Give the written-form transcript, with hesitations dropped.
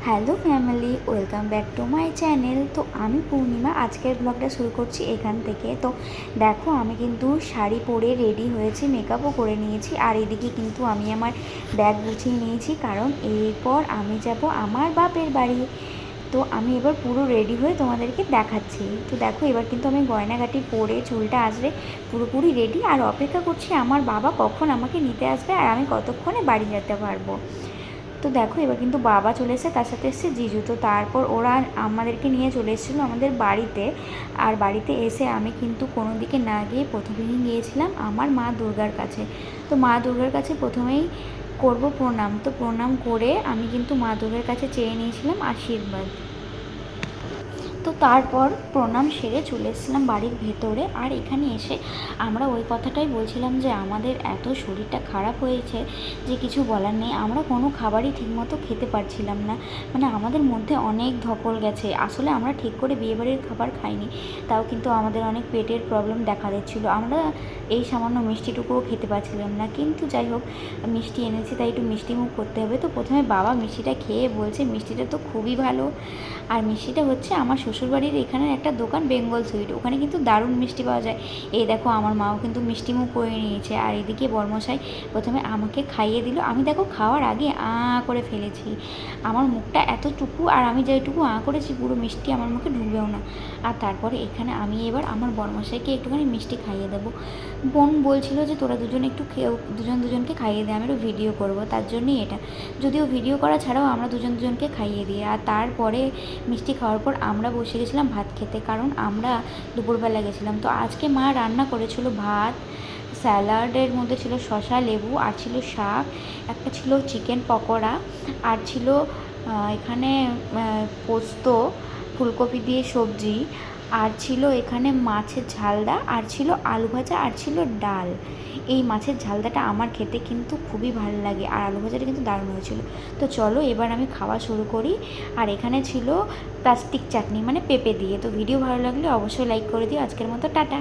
Hello family, welcome back to my channel. তো আমি পূর্ণিমা, আজকের ব্লগটা শুরু করছি এখান থেকে। তো দেখো, আমি কিন্তু শাড়ি পরে রেডি হয়েছি, মেকআপও করে নিয়েছি, আর এদিকে কিন্তু আমি আমার ব্যাগ গুছিয়ে নিয়েছি, কারণ এরপর আমি যাব আমার বাপের বাড়ি। তো আমি এবার পুরো রেডি হয়ে তোমাদেরকে দেখাচ্ছি। তো দেখো, এবার কিন্তু আমি গয়নাগাটি পরে চুলটা আসলে পুরোপুরি রেডি, আর অপেক্ষা করছি আমার বাবা কখন আমাকে নিতে আসবে আর আমি কতক্ষণে বাড়ি যেতে পারবো। তো দেখো, এবার কিন্তু বাবা চলে এসেছে, তার সাথে এসেছে জিজু। তো তারপর ওরা আমাদেরকে নিয়ে চলে এসেছিলো আমাদের বাড়িতে। আর বাড়িতে এসে আমি কিন্তু কোনো দিকে না গিয়ে প্রথমেই গিয়েছিলাম আমার মা দুর্গার কাছে। তো মা দুর্গার কাছে প্রথমেই করব প্রণাম। তো প্রণাম করে আমি কিন্তু মা দুর্গার কাছে চেয়ে নিয়েছিলাম আশীর্বাদ। তো তারপর প্রণাম সেরে চলে এসেছিলাম বাড়ির ভেতরে। আর এখানে এসে আমরা ওই কথাটাই বলছিলাম যে আমাদের এত শরীরটা খারাপ হয়েছে যে কিছু বলার নেই। আমরা কোনো খাবারই ঠিকমতো খেতে পারছিলাম না, মানে আমাদের মধ্যে অনেক ধকল গেছে। আসলে আমরা ঠিক করে বিয়েবাড়ির খাবার খাইনি, তাও কিন্তু আমাদের অনেক পেটের প্রবলেম দেখা দিচ্ছিলো। আমরা এই সামান্য মিষ্টিটুকুও খেতে পারছিলাম না, কিন্তু যাই হোক, মিষ্টি এনেছি তাই একটু মিষ্টি মুখ করতে হবে। তো প্রথমে বাবা মিষ্টিটা খেয়ে বলছে মিষ্টিটা তো খুবই ভালো। আর মিষ্টিটা হচ্ছে আমার শ্বশুরবাড়ির এখানের একটা দোকান, বেঙ্গল সুইট, ওখানে কিন্তু দারুণ মিষ্টি পাওয়া যায়। এই দেখো, আমার মাও কিন্তু মিষ্টি মুখ করে নিয়েছে। আর এদিকে বর্মশাই প্রথমে আমাকে খাইয়ে দিল। আমি দেখো খাওয়ার আগে করে ফেলেছি, আমার মুখটা এতটুকু, আর আমি যেটুকু করেছি পুরো মিষ্টি আমার মুখে ঢুকবেও না। আর তারপরে এখানে আমি এবার আমার বর্মশাইকে একটুখানি মিষ্টি খাইয়ে দেবো। বোন বলছিল যে তোরা দুজনে একটু দুজন দুজনকে খাইয়ে দে, আমি একটু ভিডিও করবো, তার জন্যই এটা। যদিও ভিডিও করা ছাড়াও আমরা দুজন দুজনকে খাইয়ে দিই। আর তারপরে মিষ্টি খাওয়ার পর আমরা বসে গেছিলাম ভাত খেতে, কারণ আমরা দুপুরবেলা গেছিলাম। তো আজকে মা রান্না করেছিল ভাত, স্যালাডের মধ্যে ছিল শসা, লেবু, আর ছিল শাক, একটা ছিল চিকেন পকোড়া, আর ছিল এখানে পোস্ত, ফুলকপি দিয়ে সবজি, আর ছিল এখানে মাছের ঝালদা, আর ছিল আলু ভাজা, আর ছিল ডাল। এই মাছের ঝালদাটা আমার খেতে কিন্তু খুবই ভালো লাগে, আর আলু ভাজাটা কিন্তু দারুণ হয়েছিল। তো চলো এবার আমি খাওয়া শুরু করি। আর এখানে ছিল প্লাস্টিক চাটনি, মানে পেঁপে দিয়ে। তো ভিডিও ভালো লাগলে অবশ্যই লাইক করে দিও। আজকের মতো টাটা।